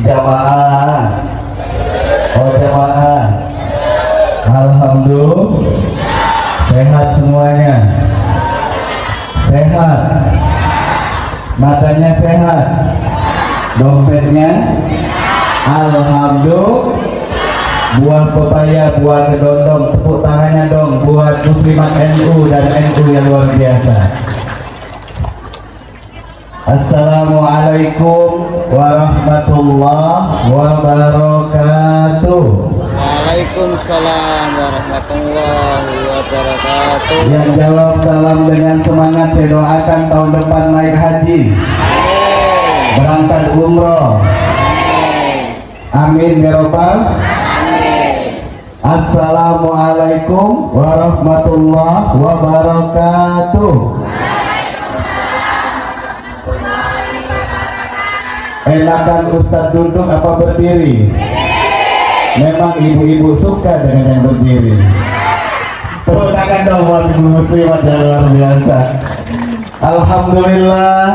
Jamaah. Oh jamaah. Alhamdulillah. Sehat semuanya. Sehat. Matanya sehat. Dompetnya. Alhamdulillah. Buah pepaya, buah kedondong. Tepuk tangannya dong buat muslimat NU dan NU yang luar biasa. Assalamualaikum warahmatullahi wabarakatuh. Waalaikumsalam warahmatullahi wabarakatuh. Yang jawab salam dengan semangat, saya doakan tahun depan naik haji, berangkat umroh. Amin ya rabbal. Assalamualaikum warahmatullahi wabarakatuh. Enakan Ustaz duduk apa berdiri? Memang ibu-ibu suka dengan yang berdiri. Tepuk tangan dong buat ibu muslimat yang luar biasa. Alhamdulillah.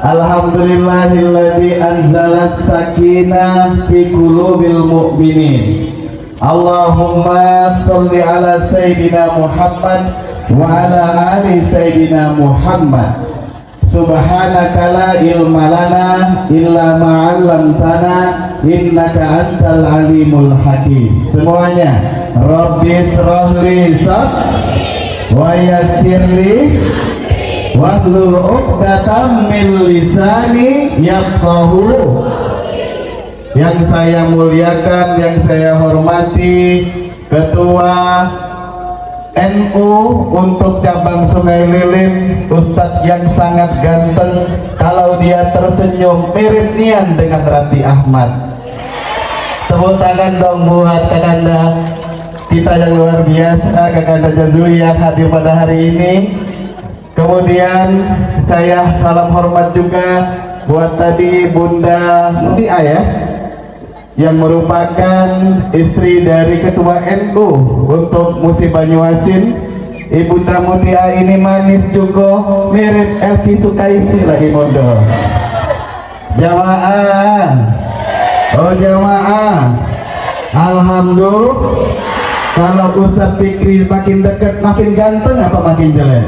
Alhamdulillahilladzi anzalas sakinah fi qulubil mu'minin. Allahumma sholli ala sayyidina Muhammad wa ala ali sayyidina Muhammad. Subhanaka la ilma lana illa ma 'allamtana innaka antal alimul hakim. Semuanya, Rabbi shrahli sadri wa yassirli wahlul 'uqdatam min lisani yafqahu. Yang saya muliakan, yang saya hormati, Ketua NU untuk cabang Sungai Lilin, Ustadz yang sangat ganteng. Kalau dia tersenyum mirip nian dengan Raffi Ahmad. Tepuk tangan dong buat kakanda kita yang luar biasa, kakanda Jazuli yang hadir pada hari ini. Kemudian saya salam hormat juga buat tadi Bunda Mutia ya, yang merupakan istri dari Ketua NU untuk Musi Banyuasin. Ibunda Mutia ini manis juga, mirip Elvi Sukaisi lagi mondo. Jamaah, oh jamaah, alhamdulillah. Kalau Ustadz Fikri makin dekat makin ganteng apa makin jelek?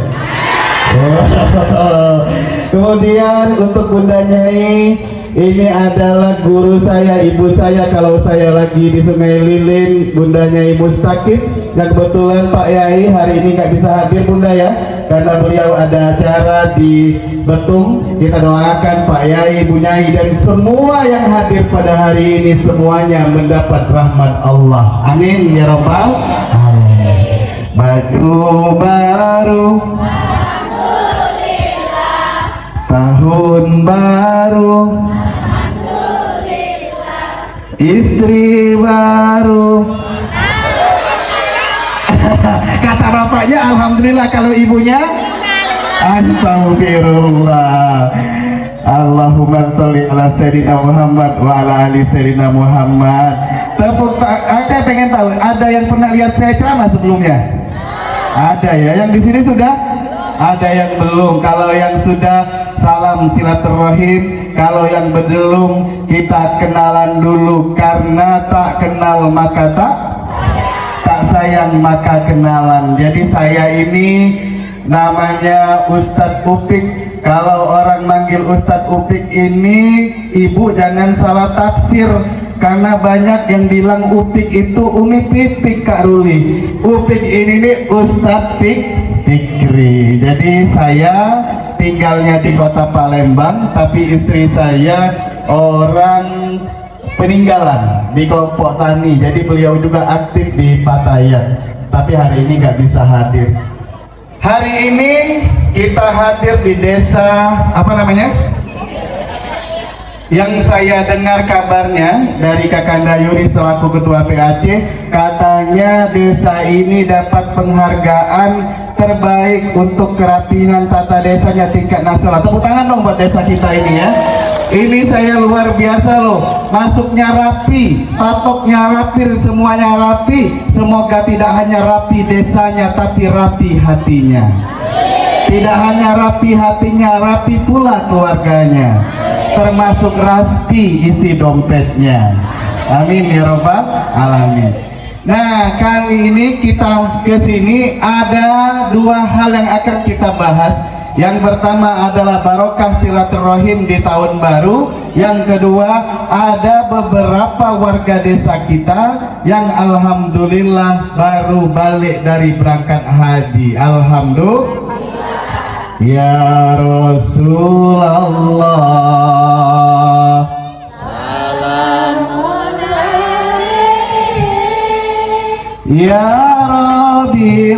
Kemudian untuk Bunda Nyai, ini adalah guru saya, ibu saya kalau saya lagi di Sungai Lilin, Bunda Nyai Mustaqim. Yang kebetulan Pak Yai hari ini nggak bisa hadir Bunda ya, karena beliau ada acara di Betung. Kita doakan Pak Yai, Bu Nyai dan semua yang hadir pada hari ini semuanya mendapat rahmat Allah. Amin ya rabbal alamin. Baju baru, tahun baru, istri baru. Kata bapaknya alhamdulillah, kalau ibunya astagfirullah. Allahumma sholli ala sayyidina Muhammad wa ala ali sayyidina Muhammad. Tepuk tangan. Saya pengen tahu, ada yang pernah lihat saya ceramah sebelumnya? Ada ya, yang di sini sudah? Ada yang belum. Kalau yang sudah, salam silaturahim. Kalau yang belum, kita kenalan dulu. Karena tak kenal maka tak sayang maka kenalan. Jadi saya ini namanya Ustadz Upik. Kalau orang manggil Ustadz Upik ini, ibu jangan salah tafsir, karena banyak yang bilang Upik itu Umi Pipik Kak Ruli. Upik ini nih Ustadz Fikri. Jadi saya tinggalnya di kota Palembang, tapi istri saya orang peninggalan di kelompok tani. Jadi beliau juga aktif di Patayan, tapi hari ini nggak bisa hadir. Hari ini kita hadir di desa apa namanya? Yang saya dengar kabarnya dari Kakanda Yuri selaku Ketua PAC, katanya desa ini dapat penghargaan terbaik untuk kerapihan tata desanya tingkat nasional. Tepuk tangan dong buat desa kita ini ya. Ini saya luar biasa loh, masuknya rapi, patoknya rapi, semuanya rapi. Semoga tidak hanya rapi desanya, tapi rapi hatinya. Tidak hanya rapi hatinya, rapi pula keluarganya, termasuk rapi isi dompetnya. Amin ya robbal alamin. Nah, kali ini kita kesini ada dua hal yang akan kita bahas. Yang pertama adalah barokah silaturahim di tahun baru. Yang kedua, ada beberapa warga desa kita yang alhamdulillah baru balik dari berangkat haji. Alhamdulillah. Ya Rasulullah, Salamun ya Rabbi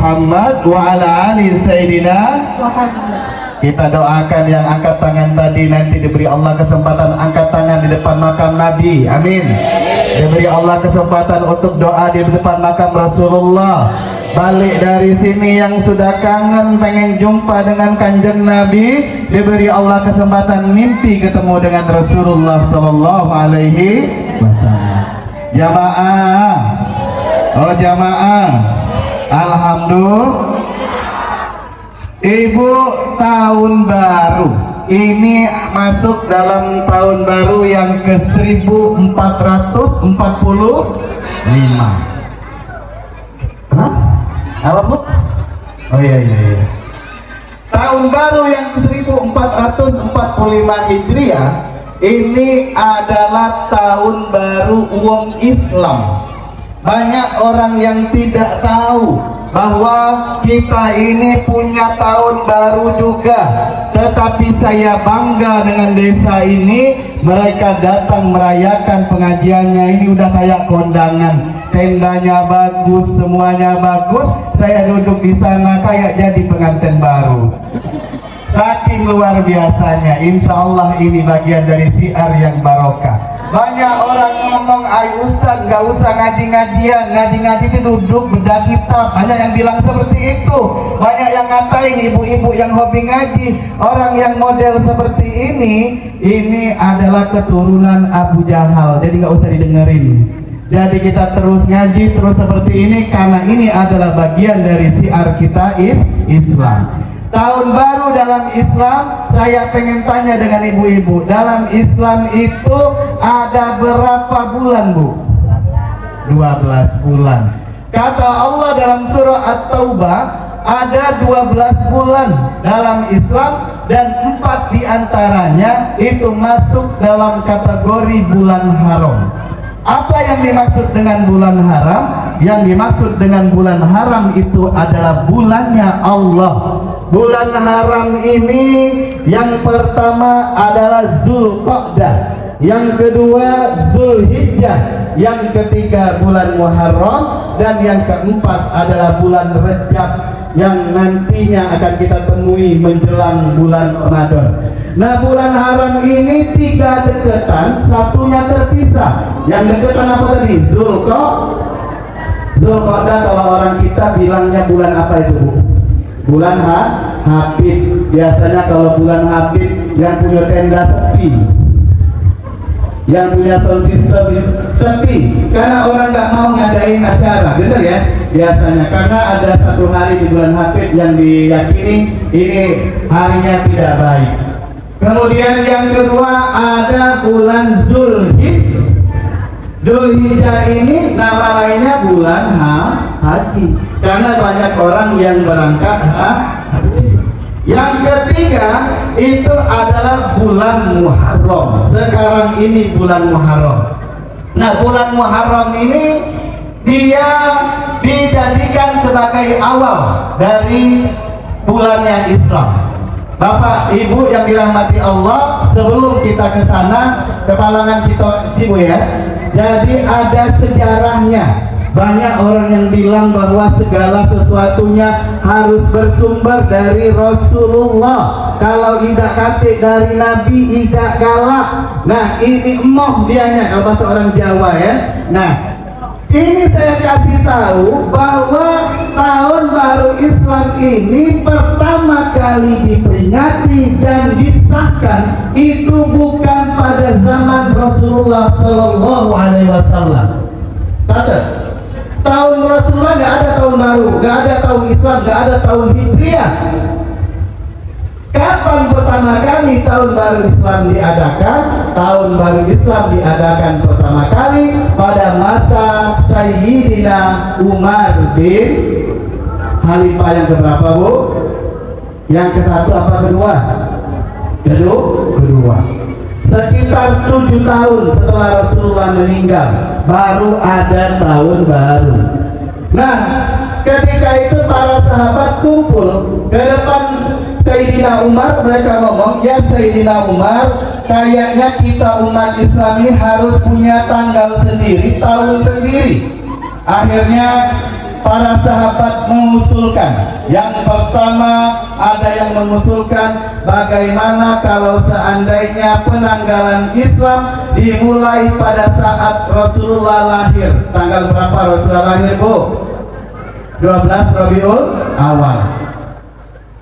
Muhammad wa ala ali Sayyidina Muhammad. Kita doakan yang angkat tangan tadi nanti diberi Allah kesempatan angkat tangan di depan makam Nabi. Amin. Diberi Allah kesempatan untuk doa di depan makam Rasulullah. Balik dari sini yang sudah kangen pengen jumpa dengan kanjeng Nabi, diberi Allah kesempatan mimpi ketemu dengan Rasulullah sallallahu alaihi wasallam. Jamaah. Oh jamaah. Alhamdulillah. Ibu, tahun baru ini masuk dalam tahun baru yang ke 1445. Hah? Apa Bu? Oh iya. Tahun baru yang ke 1445 Hijriah ini adalah tahun baru wong Islam. Banyak orang yang tidak tahu bahwa kita ini punya tahun baru juga. Tetapi saya bangga dengan desa ini. Mereka datang merayakan pengajiannya. Ini udah kayak kondangan. Tendanya bagus, semuanya bagus. Saya duduk di sana kayak jadi pengantin baru. Saking luar biasanya. Insya Allah ini bagian dari siar yang barokah. Banyak orang ngomong, "Ay Ustaz, gak usah ngaji-ngajian, ngaji-ngaji itu duduk beda kitab." Banyak yang bilang seperti itu. Banyak yang ngatain ibu-ibu yang hobi ngaji. Orang yang model seperti ini adalah keturunan Abu Jahal. Jadi gak usah didengerin. Jadi kita terus ngaji, terus seperti ini, karena ini adalah bagian dari siar kita Islam. Tahun baru dalam Islam, saya pengen tanya dengan ibu-ibu, dalam Islam itu ada berapa bulan Bu? 12 bulan. Kata Allah dalam surah At-Taubah, ada 12 bulan dalam Islam dan 4 diantaranya itu masuk dalam kategori bulan haram. Apa yang dimaksud dengan bulan haram? Yang dimaksud dengan bulan haram itu adalah bulannya Allah. Bulan haram ini yang pertama adalah Zulqa'dah, yang kedua Zulhijjah, yang ketiga bulan Muharram, dan yang keempat adalah bulan Rajab yang nantinya akan kita temui menjelang bulan Ramadan. Nah, bulan haram ini 3 deketan, satunya terpisah. Yang deketan apa tadi? Zulqa'dah. Kalau orang kita bilangnya bulan apa itu Bu? Bulan Habib. Biasanya kalau bulan Habib yang punya tenda sepi, yang punya sound system sepi, karena orang nggak mau ngadain acara, bener ya? Biasanya karena ada satu hari di bulan Habib yang diyakini ini harinya tidak baik. Kemudian yang kedua ada bulan Zulhijjah. Zulhijjah ini nama lainnya bulan haji, karena banyak orang yang berangkat haji. Yang ketiga itu adalah bulan Muharram. Sekarang ini bulan Muharram. Nah, bulan Muharram ini dia dijadikan sebagai awal dari bulannya Islam. Bapak, Ibu yang dirahmati Allah, sebelum kita ke sana, kepalangan kita Ibu ya. Jadi ada sejarahnya. Banyak orang yang bilang bahwa segala sesuatunya harus bersumber dari Rasulullah. Kalau tidak kasih dari Nabi, tidak galak. Nah, ini emoh dianya kalau bahasa orang Jawa ya. Nah, ini saya kasih tahu bahwa tahun baru Islam ini pertama kali diperingati dan disahkan itu bukan pada zaman Rasulullah Shallallahu Alaihi Wasallam. Tahun Rasulullah nggak ada tahun baru, nggak ada tahun Islam, nggak ada tahun Hijriah. Kapan pertama kali tahun baru Islam diadakan? Tahun baru Islam diadakan pertama kali pada masa Sayyidina Umar bin Khalifah yang keberapa, Bu? Yang ke satu apa kedua? Kedua. Sekitar 7 tahun setelah Rasulullah meninggal baru ada tahun baru. Nah, ketika itu para sahabat kumpul ke depan Sayyidina Umar, mereka ngomong, ya Sayyidina Umar, kayaknya kita umat Islam ini harus punya tanggal sendiri, tahun sendiri. Akhirnya para sahabat mengusulkan. Yang pertama ada yang mengusulkan bagaimana kalau seandainya penanggalan Islam dimulai pada saat Rasulullah lahir. Tanggal berapa Rasulullah lahir, Bu? 12 Rabiul Awal.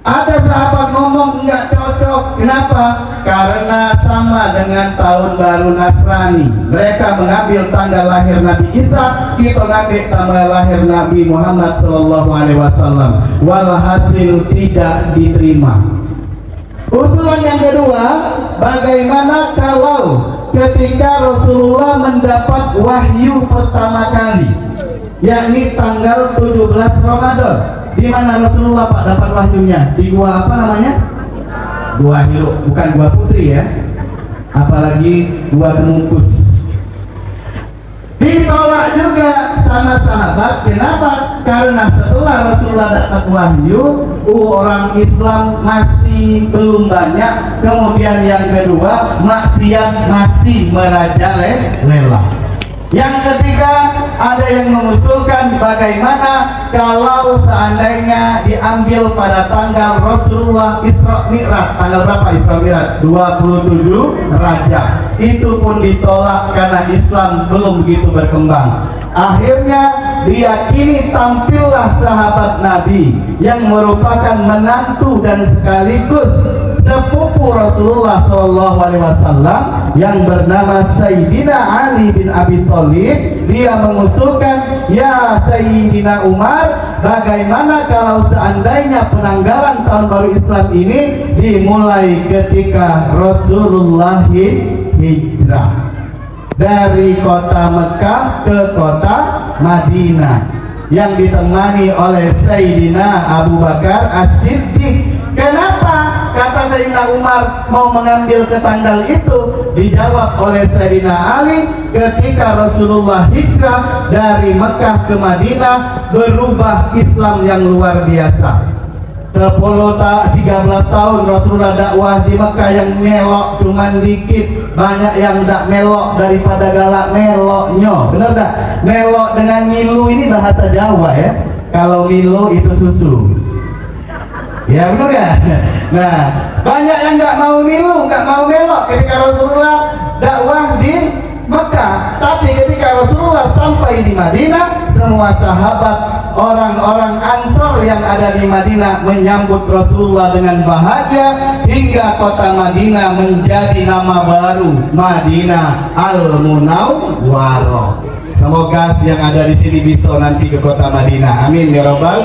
Ada sahabat ngomong enggak cocok. Kenapa? Karena sama dengan tahun baru Nasrani. Mereka mengambil tanggal lahir Nabi Isa, kita mengambil tanggal lahir Nabi Muhammad Shallallahu Alaihi Wasallam. Walhasil tidak diterima. Usulan yang kedua, bagaimana kalau ketika Rasulullah mendapat wahyu pertama kali, yakni tanggal 17 Ramadan. Di mana Rasulullah Pak dapat wahyunya? Di gua apa namanya? Gua Hiro, bukan gua Putri ya. Apalagi gua Gemungkus. Ditolak juga sama sahabat. Kenapa? Karena setelah Rasulullah dapat wahyu, orang Islam masih belum banyak. Kemudian yang kedua, maksiat masih merajalela. Yang ketiga, ada yang mengusulkan bagaimana kalau seandainya diambil pada tanggal Rasulullah Isra Mi'raj. Tanggal berapa Isra Mi'raj? 27 Rajab. Itu pun ditolak karena Islam belum begitu berkembang. Akhirnya diyakini tampillah sahabat Nabi yang merupakan menantu dan sekaligus sepupu Rasulullah SAW yang bernama Sayyidina Ali bin Abi Thalib. Dia mengusulkan, ya Sayyidina Umar, bagaimana kalau seandainya penanggalan tahun baru Islam ini dimulai ketika Rasulullah hijrah dari kota Mekah ke kota Madinah yang ditemani oleh Sayyidina Abu Bakar As-Siddiq. Kenapa kata Sayyidina Umar mau mengambil ke tanggal itu? Dijawab oleh Sayyidina Ali, ketika Rasulullah hijrah dari Mekah ke Madinah, berubah Islam yang luar biasa. 13 tahun Rasulullah dakwah di Mekah, yang melok cuman dikit, banyak yang tak melok daripada galak meloknya. Benar tak? Melok dengan milu ini bahasa Jawa ya. Kalau milu itu susu. Ya benar ya. Nah, banyak yang nggak mau milu, nggak mau melok ketika Rasulullah dakwah di Mekah. Tapi ketika Rasulullah sampai di Madinah, semua sahabat orang-orang Ansor yang ada di Madinah menyambut Rasulullah dengan bahagia hingga kota Madinah menjadi nama baru Madinah Al-Munawwarah. Semoga yang ada di sini bisa nanti ke kota Madinah. Amin ya Rabbal.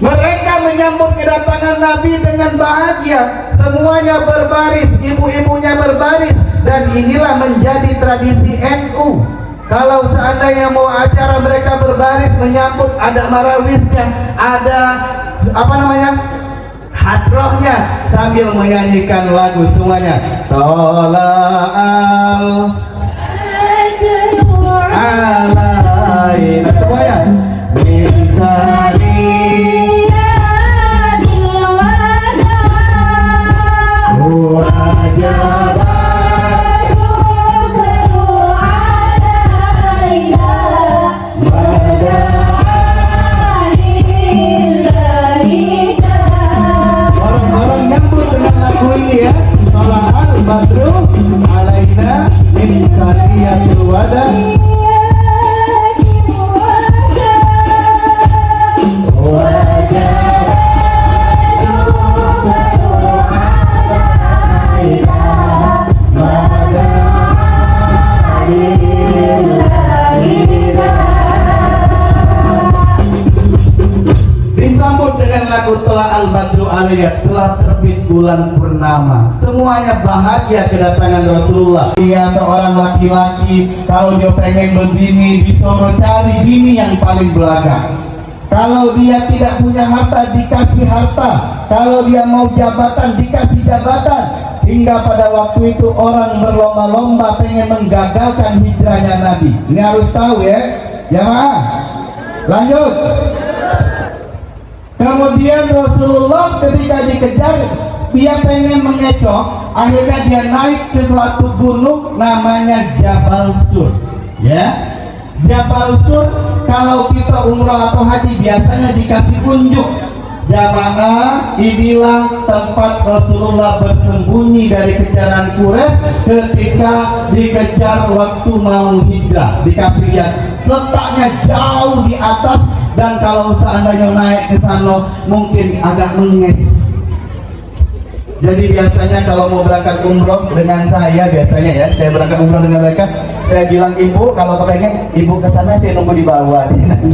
Mereka menyambut kedatangan Nabi dengan bahagia. Semuanya berbaris, ibu-ibunya berbaris, dan inilah menjadi tradisi NU. Kalau seandainya mau acara mereka berbaris menyambut, ada marawisnya, ada apa namanya, hadrohnya, sambil menyanyikan lagu semuanya. Tola'al alaina, semuanya minsari orang-orang nyambut dengan lagu ini ya. Tola'al badru alaina min saniyatul wada. Disambut dengan lagu Tola'al badru alaina, telah terbit bulan purnama. Semuanya bahagia kedatangan Rasulullah. Dia seorang laki-laki kalau dia pengen berbini disuruh cari bini yang paling belaga. Kalau dia tidak punya harta dikasih harta, kalau dia mau jabatan dikasih jabatan. Hingga pada waktu itu orang berlomba-lomba pengen menggagalkan hijrahnya Nabi. Ini harus tahu ya, jamaah. Lanjut. Kemudian Rasulullah ketika dikejar, dia pengen mengecoh, akhirnya dia naik ke suatu gunung namanya Jabal Sur. Ya, Jabal Sur kalau kita umrah atau haji biasanya dikasih unjuk. Jamaah, inilah tempat Rasulullah bersembunyi dari kejaran Quraisy ketika dikejar waktu mau hijrah. Dikasih lihat, letaknya jauh di atas, dan kalau seandainya naik ke sana mungkin agak menges. Jadi biasanya kalau mau berangkat umroh dengan saya, biasanya ya, saya berangkat umroh dengan mereka, saya bilang ibu kalau kepengen ibu ke sana, saya nunggu di bawah,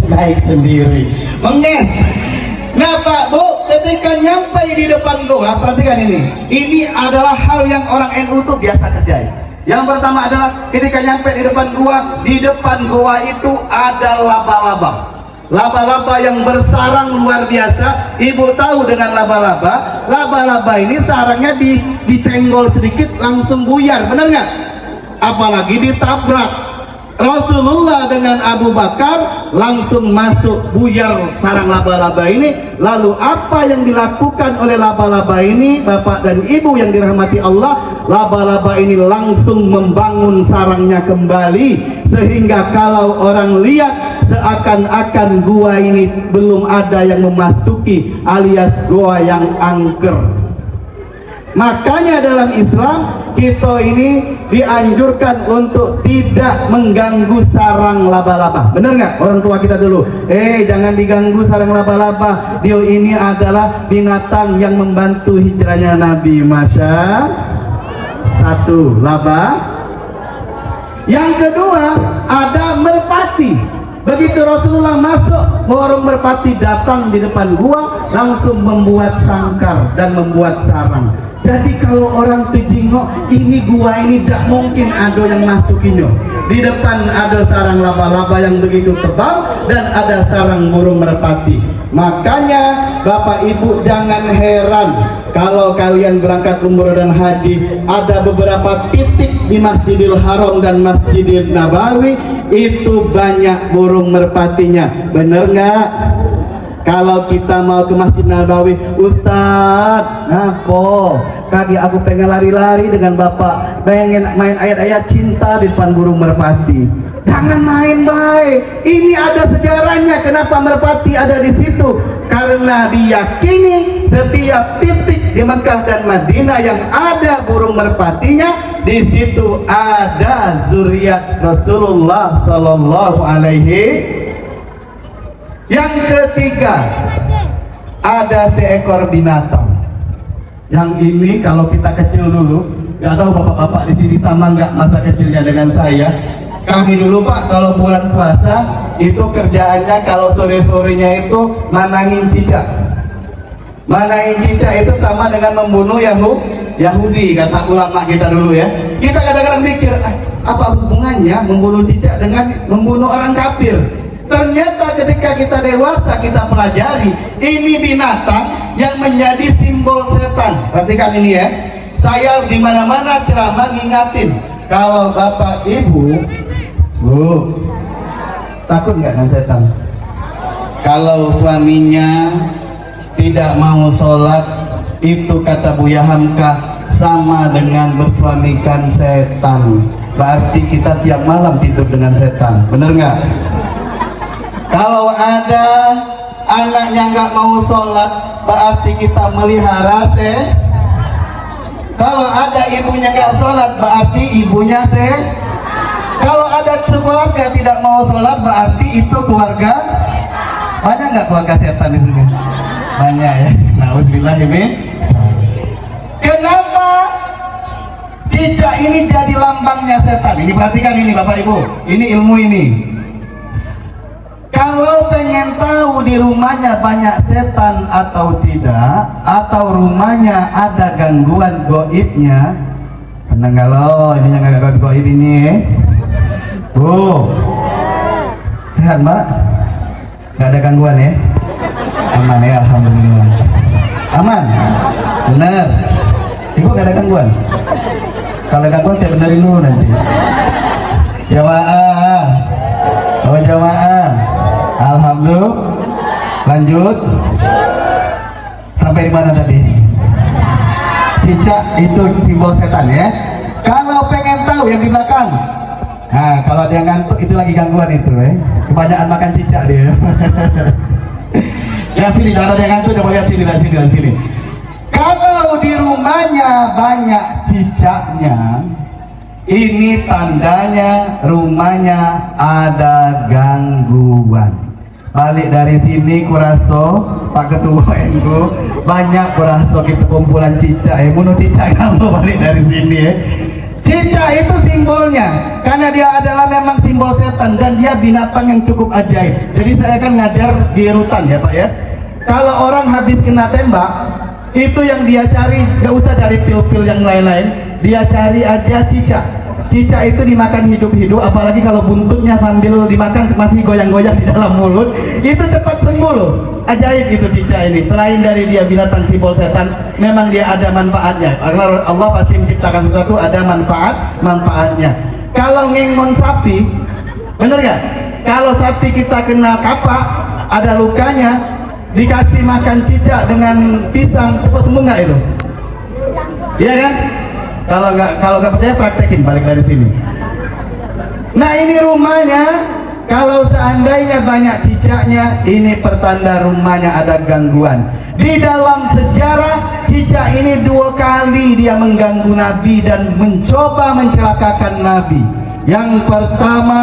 naik sendiri, menges. Nah Pak Bu, ketika nyampe di depan gua, perhatikan ini adalah hal yang orang NU tuh biasa kerjain. Yang pertama adalah ketika nyampe di depan gua itu ada laba-laba. Laba-laba yang bersarang luar biasa. Ibu tahu dengan laba-laba, laba-laba ini sarangnya ditenggol sedikit langsung buyar, benar nggak? Apalagi ditabrak. Rasulullah dengan Abu Bakar langsung masuk buyar sarang laba-laba ini. Lalu apa yang dilakukan oleh laba-laba ini, Bapak dan Ibu yang dirahmati Allah? Laba-laba ini langsung membangun sarangnya kembali, sehingga kalau orang lihat seakan-akan gua ini belum ada yang memasuki, alias gua yang angker. Makanya dalam Islam kita ini dianjurkan untuk tidak mengganggu sarang laba-laba. Benar nggak orang tua kita dulu? Jangan diganggu sarang laba-laba. Dia ini adalah binatang yang membantu hijrahnya Nabi. Masya. Satu, laba. Yang kedua ada merpati. Begitu Rasulullah masuk, burung merpati datang di depan gua, langsung membuat sangkar dan membuat sarang. Jadi kalau orang tejingok, ini gua ini tidak mungkin ada yang masukinnya. Di depan ada sarang laba-laba yang begitu tebal dan ada sarang burung merpati. Makanya Bapak Ibu jangan heran kalau kalian berangkat umroh dan haji, ada beberapa titik di Masjidil Haram dan Masjidil Nabawi itu banyak burung merpatinya. Bener nggak? Kalau kita mau ke Masjid Nabawi, Ustadz, ngapo? Kaki aku pengen lari-lari dengan Bapak, pengen main ayat-ayat cinta di depan burung merpati. Jangan main baik. Ini ada sejarahnya kenapa merpati ada di situ. Karena diyakini setiap titik di Mekah dan Madinah yang ada burung merpatinya, di situ ada zuriat Rasulullah Sallallahu Alaihi. Yang ketiga, ada seekor binatang. Yang ini kalau kita kecil dulu, nggak tahu bapak-bapak di sini sama nggak masa kecilnya dengan saya. Kami dulu Pak, kalau bulan puasa itu kerjaannya kalau sore-sorenya itu manangin cicak. Manangin cicak itu sama dengan membunuh Yahudi, kata ulama kita dulu ya. Kita kadang-kadang mikir, apa hubungannya membunuh cicak dengan membunuh orang kafir? Ternyata ketika kita dewasa kita pelajari, ini binatang yang menjadi simbol setan. Perhatikan ini ya. Saya di mana-mana ceramah ngingatin, kalau bapak ibu, bu, takut nggak dengan setan? Kalau suaminya tidak mau sholat, itu kata Buya Hamka sama dengan bersuamikan setan. Berarti kita tiap malam tidur dengan setan, bener nggak? Kalau ada anaknya nggak mau sholat, berarti kita melihara Kalau ada ibunya nggak sholat, berarti ibunya Kalau ada keluarga tidak mau sholat, berarti itu keluarga. Banyak nggak keluarga setan di sini? Banyak ya. Nauzubillah ini. Kenapa cicak ini jadi lambangnya setan? Ini perhatikan ini Bapak Ibu. Ini ilmu ini. Kalau pengen tahu di rumahnya banyak setan atau tidak, atau rumahnya ada gangguan goibnya, tenang kalau ini yang agak goib ini, sehat Mbak, nggak ada gangguan ya, aman ya, alhamdulillah, aman, benar, ibu nggak ada gangguan, kalau gangguan saya benerin dulu nanti, jamaah, oh jamaah. Alhamdulillah. Lanjut. Sampai di mana tadi? Cicak itu simbol setan ya. Kalau pengen tahu yang di belakang, nah kalau dia ngantuk itu lagi gangguan itu kebanyakan makan cicak dia. Lihat sini, jangan ada yang ngantuk, coba lihat sini, lihat sini. Kalau di rumahnya banyak cicaknya, ini tandanya rumahnya ada gangguan. Balik dari sini kuraso Pak Ketua NU banyak kuraso kita kumpulan cicak bunuh cicak kalau balik dari sini Cicak itu simbolnya karena dia adalah memang simbol setan dan dia binatang yang cukup ajaib. Jadi saya akan ngajar di rutan ya Pak ya. Kalau orang habis kena tembak, itu yang dia cari, gak usah cari pil-pil yang lain-lain, dia cari aja cicak. Cicak itu dimakan hidup-hidup, apalagi kalau buntutnya sambil dimakan masih goyang-goyang di dalam mulut, itu cepat sembuh loh. Ajaib itu cicak ini. Selain dari dia binatang simbol setan, memang dia ada manfaatnya. Karena Allah pasti menciptakan sesuatu ada manfaatnya. Kalau ngengon sapi, bener gak? Kalau sapi kita kena kapak, ada lukanya, dikasih makan cicak dengan pisang, cepat sembuh nggak itu? Iya kan? Kalau nggak percaya praktekin balik dari sini. Nah ini rumahnya, kalau seandainya banyak cicaknya, ini pertanda rumahnya ada gangguan. Di dalam sejarah cicak ini 2 kali dia mengganggu Nabi dan mencoba mencelakakan Nabi. Yang pertama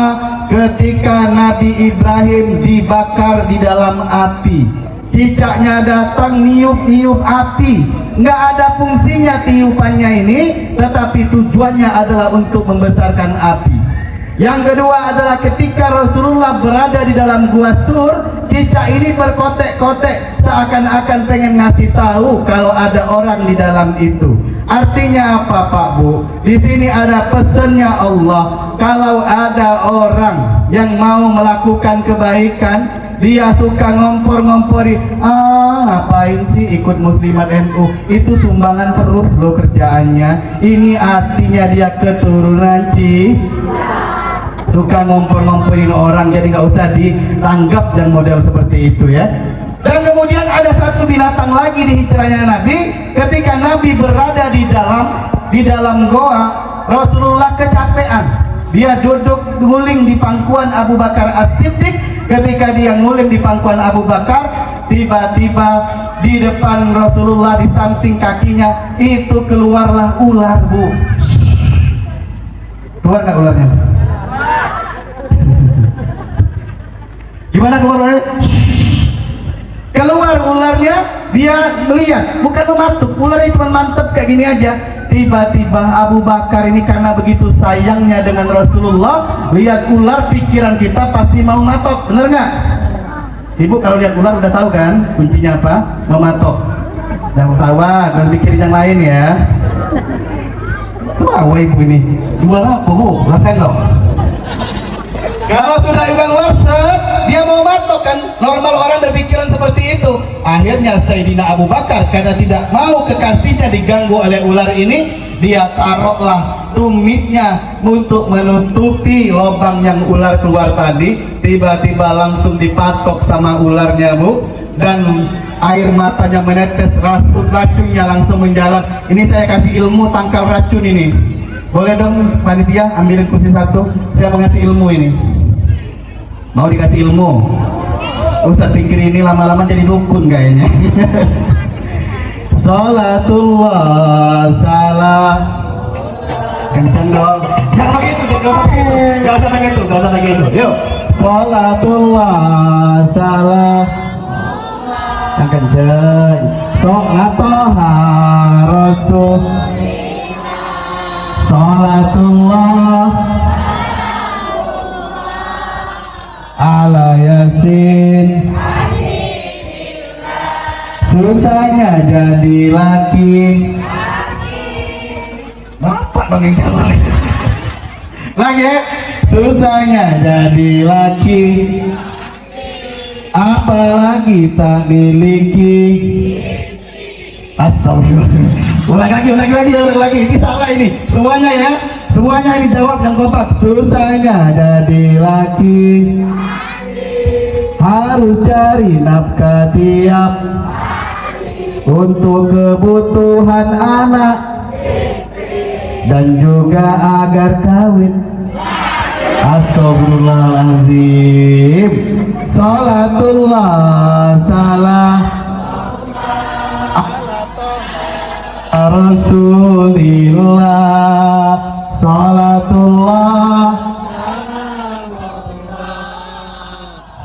ketika Nabi Ibrahim dibakar di dalam api. Cicaknya datang niup-niup api, nggak ada fungsinya tiupannya ini, tetapi tujuannya adalah untuk membesarkan api. Yang kedua adalah ketika Rasulullah berada di dalam gua Sur, cicak ini berkotek-kotek seakan-akan pengen ngasih tahu kalau ada orang di dalam itu. Artinya apa Pak Bu? Di sini ada pesannya Allah, kalau ada orang yang mau melakukan kebaikan, dia suka ngompor-ngompori, ngapain sih ikut Muslimat NU, itu sumbangan terus loh kerjaannya. Ini artinya dia keturunan suka ngompor-ngomporin orang, jadi nggak usah ditanggap dan model seperti itu ya. Dan kemudian ada satu binatang lagi di hijrahnya Nabi, ketika Nabi berada di dalam goa, Rasulullah kecapean. Dia duduk nguling di pangkuan Abu Bakar As-Siddiq. Ketika dia nguling di pangkuan Abu Bakar, tiba-tiba di depan Rasulullah di samping kakinya itu keluarlah ular Bu. Keluar nggak ularnya? Gimana keluar ularnya? Keluar ularnya, dia melihat, bukan mematuk, ularnya cuma mantep kayak gini aja. Tiba-tiba Abu Bakar ini karena begitu sayangnya dengan Rasulullah, lihat ular, pikiran kita pasti mau matok, bener nggak? Ibu kalau lihat ular udah tahu kan kuncinya apa? Mematok. Jangan tawa, jangan pikirin yang lain ya. Tawa ibu ini. Ular apa bu? Rasain dong. Kalau sudah ikan ular set, dia mau matok kan. Normal orang berpikiran seperti itu. Akhirnya Sayyidina Abu Bakar karena tidak mau kekasihnya diganggu oleh ular ini, dia taruhlah tumitnya untuk menutupi lubang yang ular keluar tadi. Tiba-tiba langsung dipatok sama ularnya bu, dan air matanya menetes, racunnya langsung menjalar. Ini saya kasih ilmu tangkal racun ini. Boleh dong panitia ambilin kursi satu, saya mau ngasih ilmu ini. Mau dikasih ilmu? Ustaz pikir ini lama-lama jadi dukun kayaknya. Salatullah salam. Kencang dong. Jangan begitu, jangan usah begitu. Yuk. Salatullah salam. Yang kencang. Salatullah Rasul. Salatullah ala Yasin. Susahnya jadi laki. Bapak bang yang lagi. Susahnya jadi laki, apalagi tak miliki. Astagfirullah. Ulang lagi. Ini salah ini. Semuanya ya. Semuanya ini jawab yang kompak. Susahnya jadi laki, harus cari nafkah tiap untuk kebutuhan anak dan juga agar kawin. Astagfirullahaladzim. Salatullah salam Rasulillah. Salatullah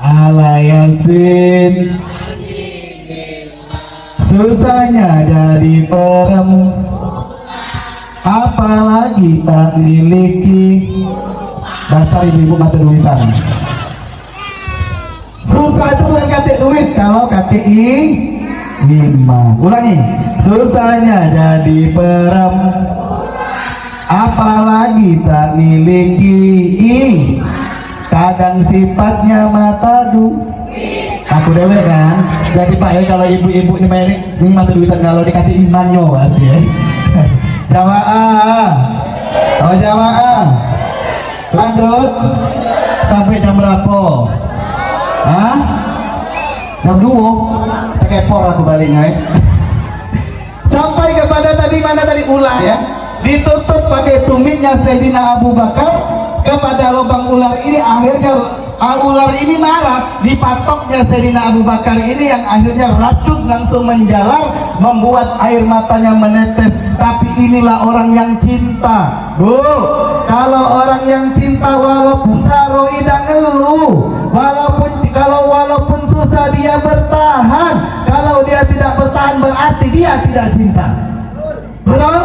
ala Yasin. Susahnya jadi apalagi tak miliki. Dasar ibu-ibu mata duitan. Susah itu bukan kata duit, kalau KTI 5. Ulangi. Susahnya jadi apalagi tak miliki. Kadang sifatnya mata aku dewe kan. Jadi Pak ya, kalau ibu-ibu ini main ini mata duitan, kalau dikasih imannya berarti ya. Jamaah. Oh jamaah. Lanjut sampai jam berapa? Hah? Jam 2. Tekepor aku baliknya ya. Sampai kepada mana tadi ular ya. Ditutup pakai tumitnya Sayyidina Abu Bakar kepada lubang ular ini. Akhirnya ular ini marah, dipatoknya Sayyidina Abu Bakar ini, yang akhirnya racun langsung menjalar, membuat air matanya menetes. Tapi inilah orang yang cinta. Kalau orang yang cinta, walaupun saroi dan ngeluh, walaupun susah dia bertahan. Kalau dia tidak bertahan berarti dia tidak cinta. Betul?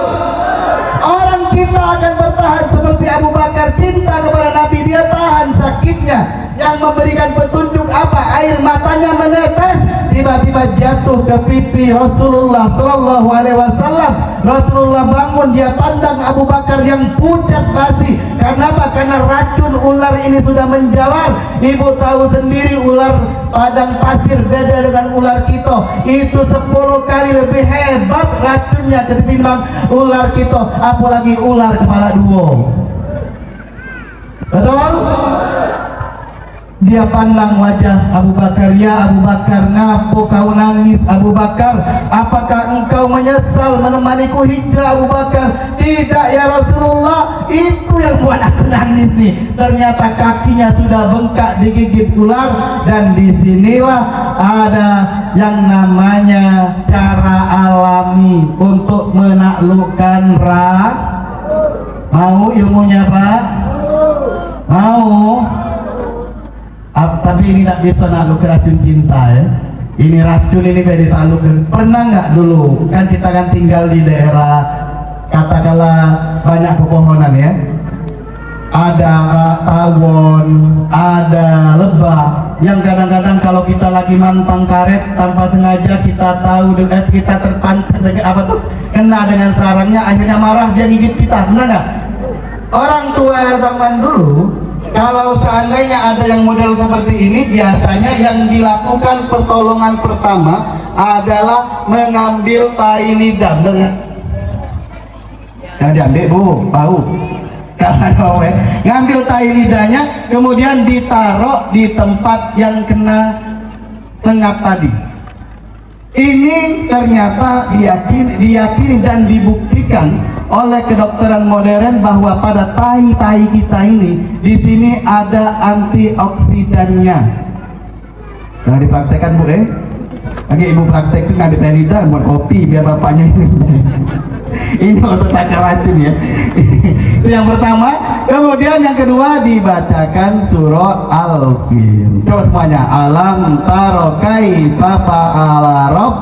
Orang kita akan bertahan seperti Abu Bakar, cinta kepada Nabi, dia tahan sakitnya. Yang memberikan petunjuk apa? Air matanya menetes, tiba-tiba jatuh ke pipi Rasulullah Sallallahu Alaihi Wasallam. Rasulullah bangun, dia pandang Abu Bakar yang pucat basi. Karena apa? Karena racun ular ini sudah menjalar. Ibu tahu sendiri, ular padang pasir beda dengan ular kita. Itu 10 kali lebih hebat racunnya ketimbang ular kita, apalagi ular kepala 2. Betul? Dia pandang wajah Abu Bakar. Ya Abu Bakar, ngapo kau nangis Abu Bakar? Apakah engkau menyesal menemaniku hijrah Abu Bakar? Tidak ya Rasulullah, itu yang buat aku nangis nih. Ternyata kakinya sudah bengkak digigit ular. Dan disinilah ada yang namanya cara alami untuk menaklukkan Mau ilmunya Pak? Mau? Tapi ini tidak bisa nakluk racun cinta ya. Ini racun ini kayak ditaklukkan. Pernah nggak dulu kan kita kan tinggal di daerah katakanlah banyak pepohonan ya, ada tawon, ada lebah yang kadang-kadang kalau kita lagi mantang karet tanpa sengaja kita tahu dengan kita terpancar dengan apa tuh, kena dengan sarangnya, akhirnya marah dia gigit kita. Benar nggak? Orang tua zaman dulu kalau seandainya ada yang model seperti ini, biasanya yang dilakukan pertolongan pertama adalah mengambil tai lidah. Benar nggak? Jangan diambil bu, bau. Ngambil tai lidahnya, kemudian ditaruh di tempat yang kena sengat tadi. Ini ternyata diyakini dan dibuktikan oleh kedokteran modern bahwa pada tai kita ini di sini ada antioksidannya. Nah, dipraktekkan bu lagi ibu praktek itu ngambil tai lidah buat kopi biar bapaknya ini untuk takar racun ya. Itu yang pertama. Kemudian yang kedua dibacakan surah Al-Fil. Coba semuanya. Alam taro kaifa fa'ala rabb,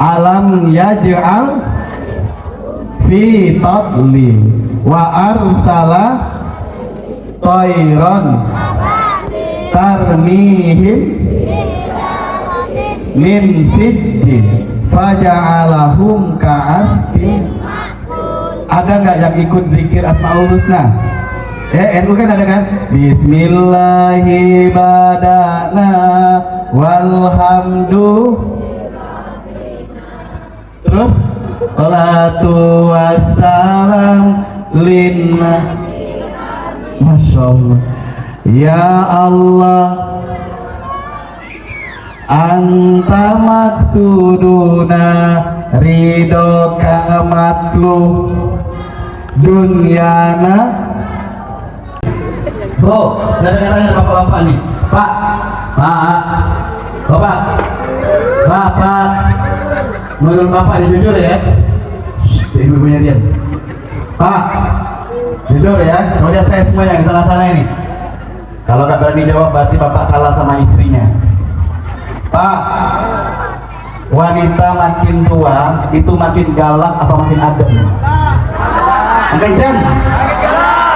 alam yaj'al fi tadli wa arsala tayran tarmihim min sijjin faja'alahum ka'asfin. Ada nggak yang ikut zikir Asmaul Husna? NU kan ada kan? Bismillahi badana walhamdu, terus salatu wassalam linna. Masya Allah. Ya Allah, anta maksuduna ridho kamatlu dunyana. Bro, dengar bapak-bapak nih. Pak, bapak, menurut bapak ini jujur ya. Ibu punya dia. Pak, jujur ya. Kalau lihat saya semua yang sana-sana ini. Kalau nggak berani jawab berarti bapak kalah sama istrinya. Pak, wanita makin tua itu makin galak apa makin adem? Kencang.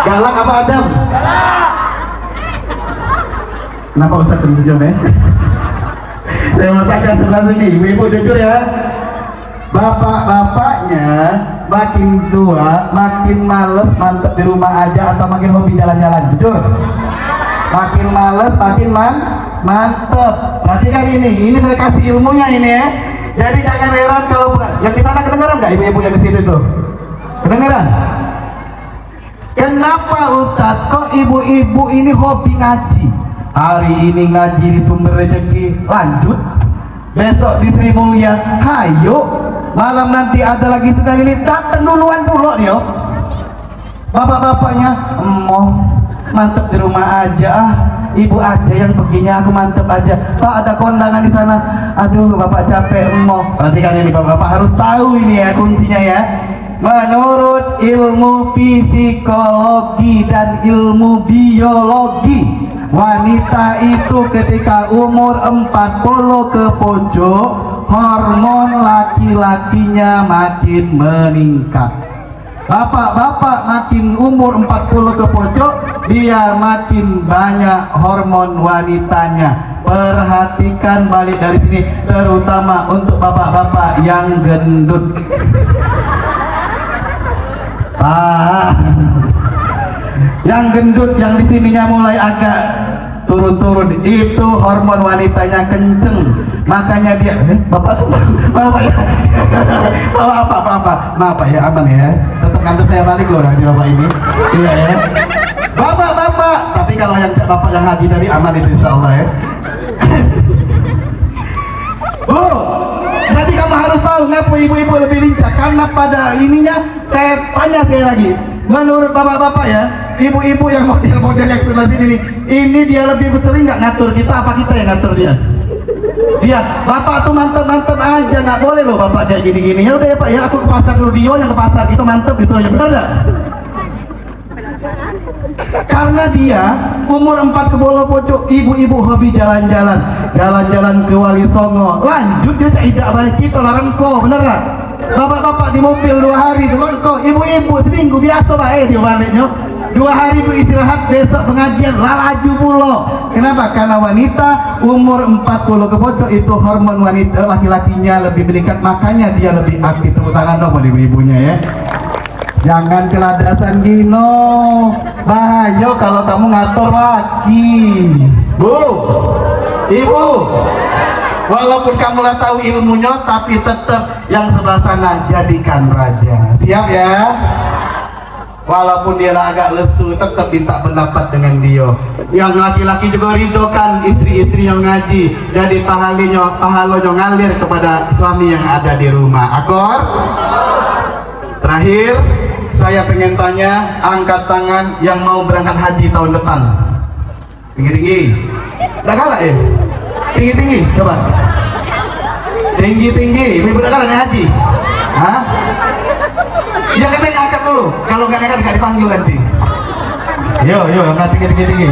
Galak apa adem? Kenapa Ustaz tersenyum ya? Saya mau tanya sebelah sini, ibu-ibu jujur ya. Bapak-bapaknya makin tua, makin males mantep di rumah aja atau makin hobi jalan-jalan? Jujur. Makin males, makin mantep. Perhatikan ini saya kasih ilmunya ini ya. Jadi jangan heran kalau yang kita ada kedengaran nggak ibu-ibu yang di situ tuh? Kedengaran? Kenapa Ustadz kok ibu-ibu ini hobi ngaji? Hari ini ngaji di Sumber Rezeki, lanjut. Besok di Sri Mulia, hayo. Malam nanti ada lagi sekali lipat, datang duluan pula nih yo. Bapak-bapaknya, mantep di rumah aja ibu aja yang begini, aku mantep aja. Pak, ada kondangan di sana, aduh bapak capek Perhatikan ini bapak-bapak harus tahu ini ya kuncinya ya. Menurut ilmu psikologi dan ilmu biologi, wanita itu ketika umur 40 ke pojok, hormon laki-lakinya makin meningkat. Bapak-bapak makin umur 40 ke pojok, dia makin banyak hormon wanitanya. Perhatikan balik dari sini, terutama untuk bapak-bapak yang gendut. Yang gendut, yang di sininya mulai agak turun-turun, itu hormon wanitanya kenceng, makanya dia bapak ya maaf ya, aman ya, tetap kantor saya balik loh dari bapak ini. Iya ya bapak, tapi kalau yang bapak yang haji tadi aman itu insya Allah ya. Bu, jadi kamu harus tahu ngapa ibu-ibu lebih lincah, karena pada ininya saya tanya sekali lagi, menurut bapak-bapak ya, ibu-ibu yang model-model yang sebelah sini ini dia lebih sering nggak ngatur kita apa kita yang ngatur dia? Dia, bapak tuh mantep-mantep aja, nggak boleh loh bapak kayak gini-gini. Ya udah ya pak ya, aku ke pasar dulu, dia yang ke pasar itu mantep disuruhnya, benar nggak? Karena dia umur 4 ke bolo pojok, ibu-ibu hobi jalan-jalan ke Wali Songo, lanjut dia tak idak balik kita larang ko, bener tak? Bapak-bapak di mobil 2 hari itu ko, ibu-ibu seminggu biasa baik dia baliknya 2 hari itu istirahat, besok pengajian lalaju pulo. Kenapa? Karena wanita umur 40 ke pojok itu hormon wanita laki-lakinya lebih meningkat, makanya dia lebih aktif. Tepuk tangan dong buat ibu-ibunya ya. Jangan keladasan gino, bahaya kalau kamu ngatur lagi. Bu, ibu, walaupun kamu lah tahu ilmunya, tapi tetap yang sebelah sana jadikan raja. Siap ya? Walaupun dia lah agak lesu, tetap minta pendapat dengan dia. Yang laki-laki juga ridokan istri-istri yang ngaji, jadi pahalanya ngalir kepada suami yang ada di rumah. Akor? Terakhir, saya pengen tanya, angkat tangan yang mau berangkat haji tahun depan. Tinggi-tinggi. Udah kalah ya? Tinggi-tinggi, coba. Tinggi-tinggi, ibu udah kalah nih haji? Hah? Ya kita angkat dulu, kalau nggak angkat nggak dipanggil nanti. Yo, angkat tinggi-tinggi.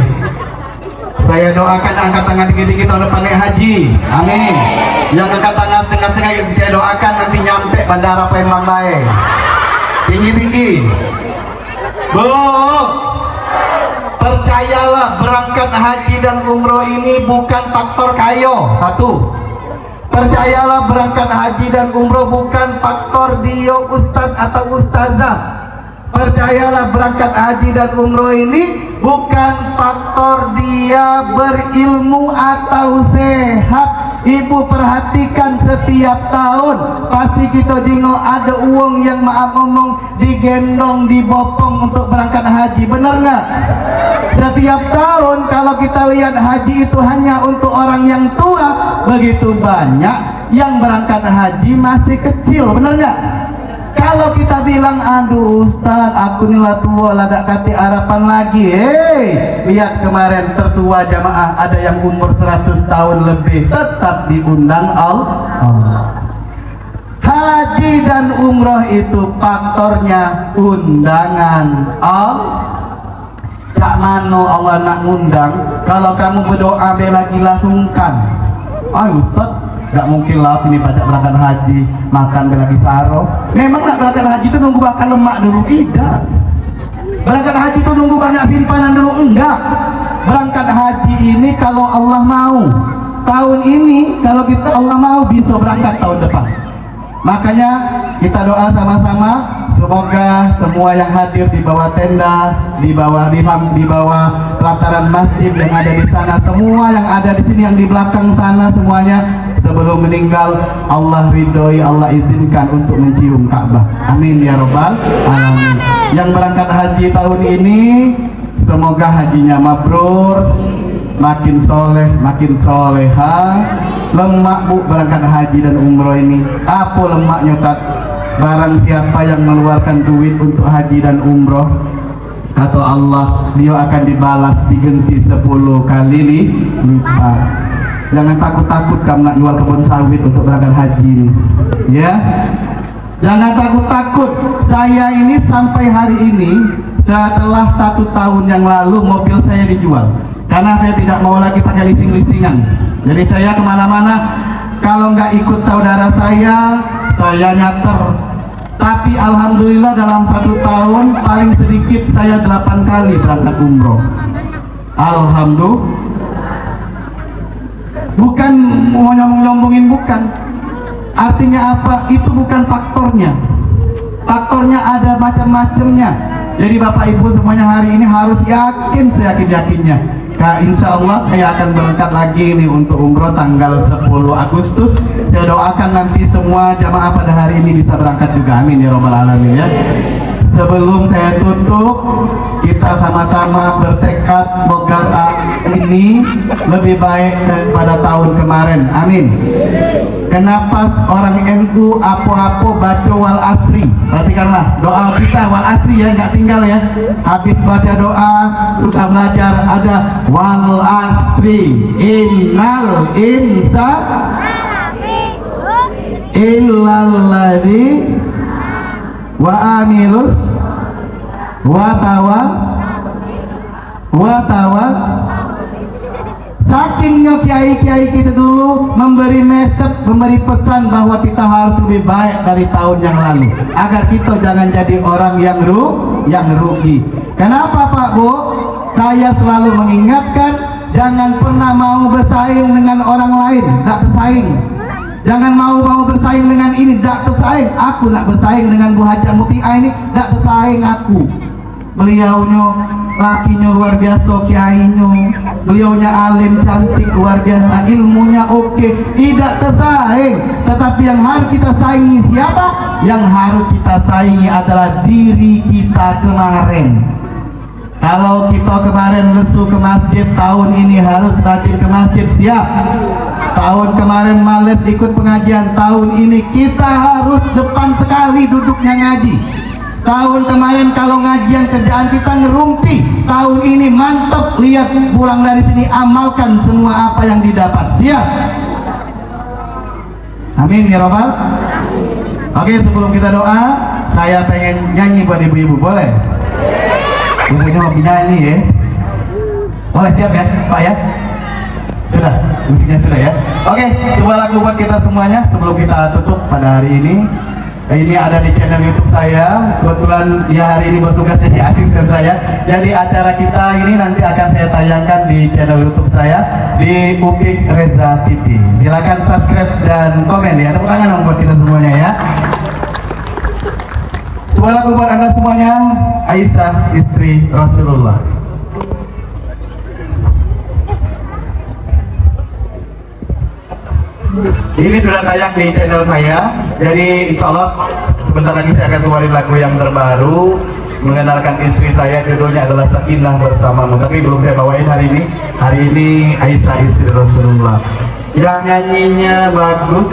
Saya doakan angkat tangan tinggi-tinggi tahun depan naik haji. Amin. Yang angkat tangan setengah-setengah saya doakan nanti nyampe Bandara Palembang baik. Tinggi-tinggi. Bu, percayalah berangkat haji dan umroh ini bukan faktor kayo. 1. Percayalah berangkat haji dan umroh bukan faktor dia ustadz atau ustazah. Percayalah berangkat haji dan umroh ini bukan faktor dia berilmu atau sehat. Ibu perhatikan setiap tahun pasti kita jengok ada uang yang maaf ngomong digendong, dibopong untuk berangkat haji, benar nggak? Setiap tahun kalau kita lihat haji itu hanya untuk orang yang tua, begitu banyak yang berangkat haji masih kecil, benar nggak? Kalau kita bilang, aduh Ustaz, aku nilah tua, ladak kati harapan lagi. Lihat kemarin tertua jamaah, ada yang umur 100 tahun lebih, tetap diundang Allah. Haji dan umroh itu faktornya undangan Allah. Cak mano Allah nak ngundang, kalau kamu berdoa bela gila sungkan. Ustaz, gak mungkin lah ini pada berangkat haji makan lagi saro. Memang nak berangkat haji itu nunggu makan lemak dulu? Tidak. Berangkat haji itu nunggu banyak simpanan dulu? Enggak. Berangkat haji ini kalau Allah mau, tahun ini kalau kita Allah mau bisa berangkat tahun depan. Makanya kita doa sama-sama, semoga semua yang hadir di bawah tenda, di bawah pelataran masjid yang ada di sana, semua yang ada di sini, yang di belakang sana, semuanya sebelum meninggal Allah ridhoi, Allah izinkan untuk mencium Ka'bah. Amin ya robbal alamin. Yang berangkat haji tahun ini semoga hajinya mabrur, makin soleh, makin soleha. Lemak bu berangkat haji dan umroh ini. Apa lemaknya tak? Barang siapa yang mengeluarkan duit untuk haji dan umroh, kata Allah, dia akan dibalas diganti 10 kali lipat. Jangan takut-takut kamu nak jual kebun sawit untuk berangkat haji ini, ya. Jangan takut-takut. Saya ini sampai hari ini, setelah 1 tahun yang lalu mobil saya dijual karena saya tidak mau lagi pakai leasing-leasingan. Jadi saya kemana-mana kalau nggak ikut saudara saya nyater. Tapi alhamdulillah dalam 1 tahun paling sedikit saya 8 kali berangkat umroh. Alhamdulillah. Bukan mau nyombong-nyombongin, bukan. Artinya apa? Itu bukan faktornya. Faktornya ada macam-macamnya. Jadi Bapak Ibu semuanya hari ini harus yakin, seyakin-yakinnya. Insya Allah saya akan berangkat lagi nih untuk umroh tanggal 10 Agustus. Saya doakan nanti semua jamaah pada hari ini bisa berangkat juga, amin ya robbal alamin ya. Sebelum saya tutup, kita sama-sama bertekad semoga ini lebih baik daripada tahun kemarin, amin. Kenapa orang NU apa-apa baca wal asri? Perhatikanlah doa kita wal asri ya, nggak tinggal ya. Habis baca doa sudah belajar ada wal asri innal insa illalladzi wa amilus wa tawa Sakingnya kiai-kiai kita dulu memberi message, memberi pesan bahwa kita harus lebih baik dari tahun yang lalu agar kita jangan jadi orang yang rugi. Kenapa Pak Bu? Saya selalu mengingatkan jangan pernah mau bersaing dengan orang lain, tak tersaing. Jangan mau bersaing dengan ini, tak tersaing. Aku nak bersaing dengan Bu Haji Mutia ini, tak tersaing aku. Beliaunya lakinya luar biasa, kiainya beliaunya alim, cantik, luar biasa, ilmunya oke, tidak tersaing. Tetapi yang harus kita saingi siapa? Yang harus kita saingi adalah diri kita kemarin. Kalau kita kemarin lesu ke masjid, tahun ini harus rajin ke masjid, siap. Tahun kemarin males ikut pengajian, tahun ini kita harus depan sekali duduknya ngaji. Tahun kemarin kalau ngajian kerjaan kita ngerumpi, tahun ini mantap, lihat pulang dari sini amalkan semua apa yang didapat, siap. Amin ya Rabbal. Oke, sebelum kita doa, saya pengen nyanyi buat ibu-ibu, boleh? Ibu-ibu mau nyanyi ya? Boleh, siap ya Pak ya? Sudah, musiknya sudah ya. Oke, sebuah lagu buat kita semuanya sebelum kita tutup pada hari ini. Ini ada di channel YouTube saya. Kebetulan dia hari ini bertugas jadi asisten saya. Jadi acara kita ini nanti akan saya tayangkan di channel YouTube saya di Upik Reza TV. Silakan subscribe dan komen ya. Tepuk tangan dong buat kita semuanya ya. Sebuah lagu buat anda semuanya. Aisyah istri Rasulullah. Ini sudah tayang di channel saya. Jadi insya Allah sebentar lagi saya akan keluarin lagu yang terbaru mengenalkan istri saya, judulnya adalah Sakinah Bersamamu. Tapi belum saya bawain hari ini. Hari ini Aisyah istri Rasulullah. Yang nyanyinya bagus,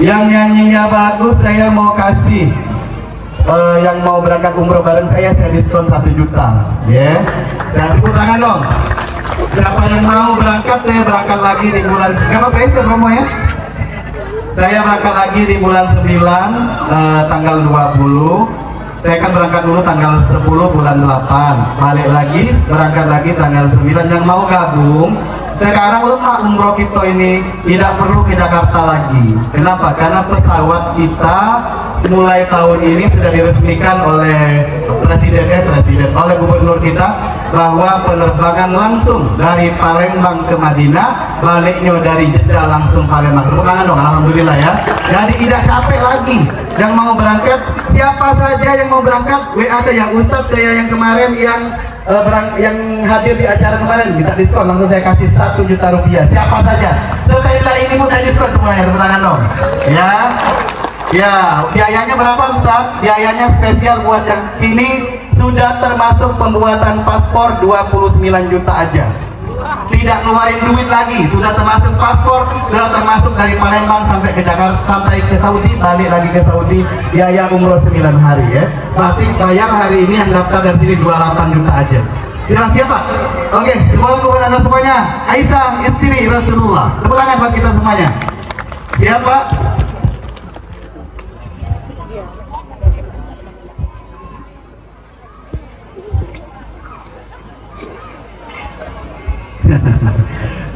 yang nyanyinya bagus saya mau kasih. Yang mau berangkat umroh bareng saya diskon 1 juta ya. Dan tepuk tangan dong. Siapa yang mau berangkat, saya berangkat lagi di bulan, gak apa-apa ya promo ya. Saya berangkat lagi di bulan 9 tanggal 20. Saya akan berangkat dulu tanggal 10 bulan 8. Balik lagi, berangkat lagi tanggal 9. Yang mau gabung, sekarang lemah umroh kita ini tidak perlu ke Jakarta lagi. Kenapa? Karena pesawat kita mulai tahun ini sudah diresmikan oleh oleh gubernur kita bahwa penerbangan langsung dari Palembang ke Madinah, baliknya dari Jeddah langsung Palembang. Tepuk tangan dong, alhamdulillah ya. Jadi tidak capek lagi. Yang mau berangkat, siapa saja yang mau berangkat, WA saya, Ustadz saya yang kemarin yang hadir di acara kemarin minta diskon, langsung saya kasih 1 juta rupiah. Siapa saja setelah ini mau saya diskon semuanya, tepuk tangan dong ya. Ya, biayanya berapa Ustaz? Biayanya spesial buat yang ini sudah termasuk pembuatan paspor 29 juta aja. Tidak ngeluarin duit lagi, sudah termasuk paspor, sudah termasuk dari Palembang sampai ke Jakarta, sampai ke Saudi, balik lagi ke Saudi, biaya umroh 9 hari ya. Berarti bayar hari ini yang daftar dari sini 28 juta aja. Bilang siapa? Oke, semoga kepada anda semuanya. Aisyah istri Rasulullah. Tepuk tangan buat kita semuanya. Siapa?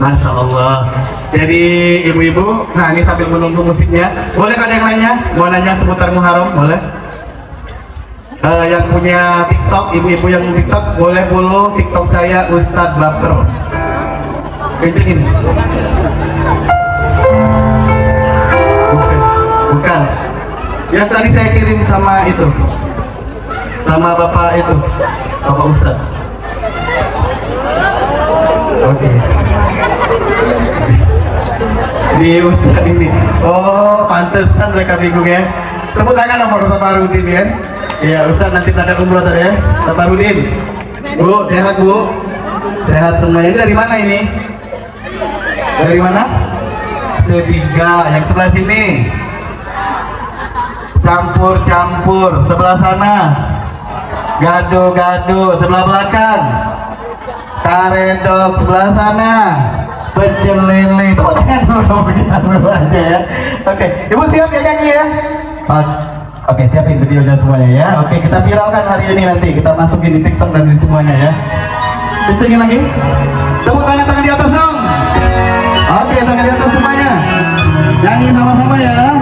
Masya Allah. Jadi ibu-ibu, nah ini sambil menunggu musiknya, boleh ada yang lainnya? Mau nanya seputar Muharram? Boleh? Yang punya TikTok, ibu-ibu yang TikTok, boleh follow TikTok saya Ustadz Bapro. Kencengin. Bukan. Yang tadi saya kirim sama itu, sama bapak itu, bapak Ustadz. Oke. Di Ustadz ini. Oh, pantesan mereka bingung ya. Tepuk tangan dong Pak Saparudin ya. Iya, Ustadz nanti ada umroh tadi ya. Saparudin. Bu, sehat Bu? Sehat semuanya. Ini dari mana ini? Dari mana? Setiga, yang sebelah sini. Campur-campur, sebelah sana. Gado-gado, sebelah belakang. Karedok sebelah sana, pecel lele. Tepuk tangan dulu kita dulu aja ya. Oke, ibu siap ya nyanyi ya? Oke, siapin videonya semuanya ya. Oke, kita viralkan hari ini nanti. Kita masukin di TikTok dan di semuanya ya. Kencengin lagi. Tepuk tangan di atas dong. Oke, tangan di atas semuanya. Nyanyi sama-sama ya.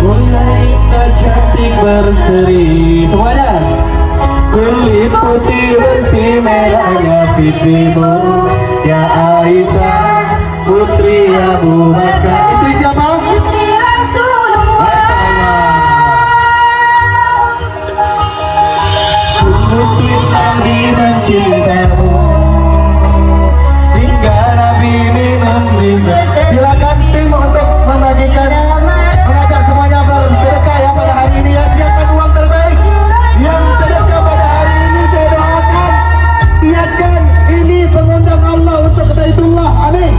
Mulai cantik berseri semuanya. Kulit putih bersih merahnya pipimu, ya Aisyah putri Abu Bakar. Istri siapa? Istri Rasulullah. Sungguh sweet Nabi mencintamu, hingga Nabi minum limbah. Silakan tim untuk membagikan, mengajak semuanya bersedekah ya pada hari ini ya. Siapkan uang terbaik yang sedekah pada hari ini. Saya doakan, niatkan ini pengundang Allah untuk Baitullah. Amin.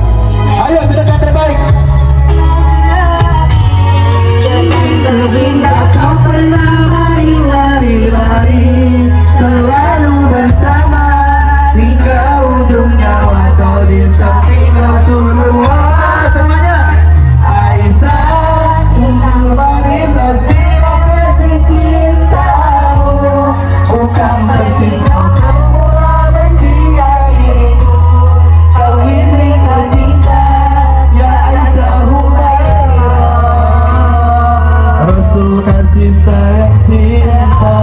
Ayo sedekah terbaik. Hingga kau pernah main lari-lari, selalu bersama hingga ujung nyawa kau di samping Rasulullah. Semuanya. Aisyah, sungguh manis sinar kasih cintamu, bukan persis kau semula benci diriku. Kau istri tercinta, ya Aisyah Humairah. Rasul kasih sayang cinta.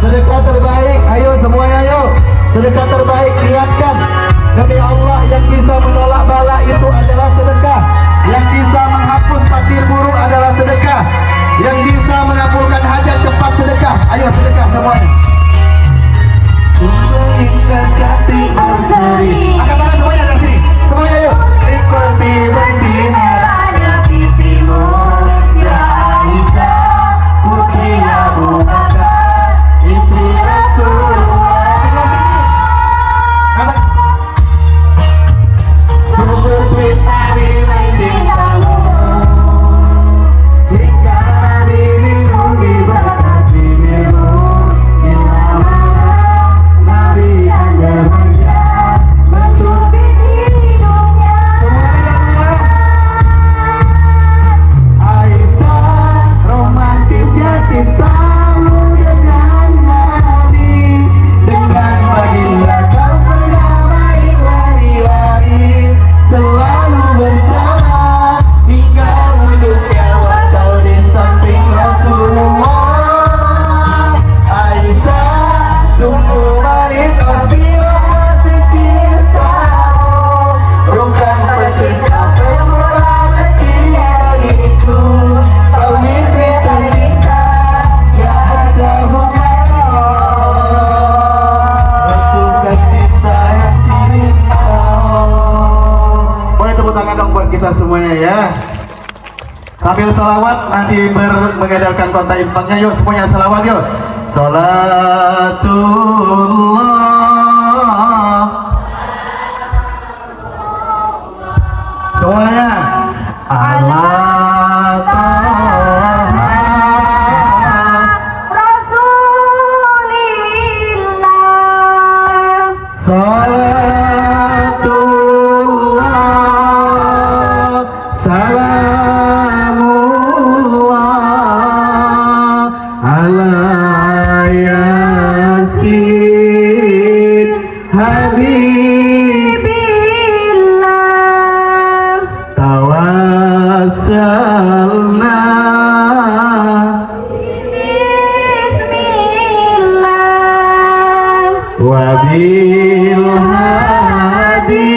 Sedekah terbaik, ayo semuanya ayo. Sedekah terbaik niatkan. Demi Allah, yang bisa menolak bala itu adalah sedekah. Yang bisa menghapus takdir buruk adalah sedekah. Yang bisa mengabulkan hajat cepat sedekah. Ayo sedekah semuanya. Ingat cantik berseri. Angkat tangan semuanya dari sini. Semuanya ayo. Seperti bersinar ada pipimu, ya Aisyah putri Abu Bakar, istri Rasulullah. Sungguh sweet Nabi mencintamu, hingga Nabi minum di batas bibirmu. Bila mana Nabi yang berbeda menutupi hidungnya. Aisyah, romantisnya cintamu dengan Nabi, dengan baginda kau pernah main lari-lari, selalu bersama hingga ujung nyawa kau di samping Rasulullah. Aisyah, sungguh manis sinar kasih cintamu, bukan persis kau semula benci diriku. Kau istri tercinta, ya Aisyah Humairah. Rasul kasih sayang cinta. Boleh tepuk tangan dong buat kita semuanya ya. Sambil salawat nanti mengedarkan kontak infaknya. Yuk semuanya salawat yuk. Salatullah. Semuanya. Allah Taala. Rasulillah. Salatullah, salamullah ala Yasin Habibillah. tawassalna Bismillah. wabil hadi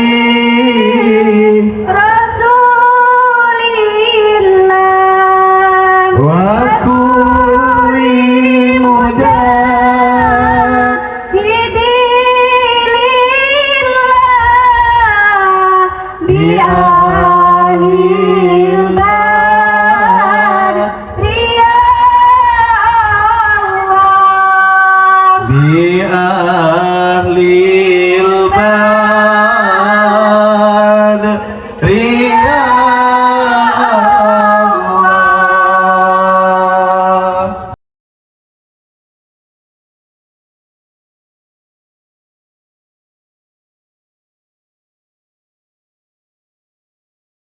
Rasulillah. wa kulli Hidilillah. Bi'alil badriya Allah. bi ahli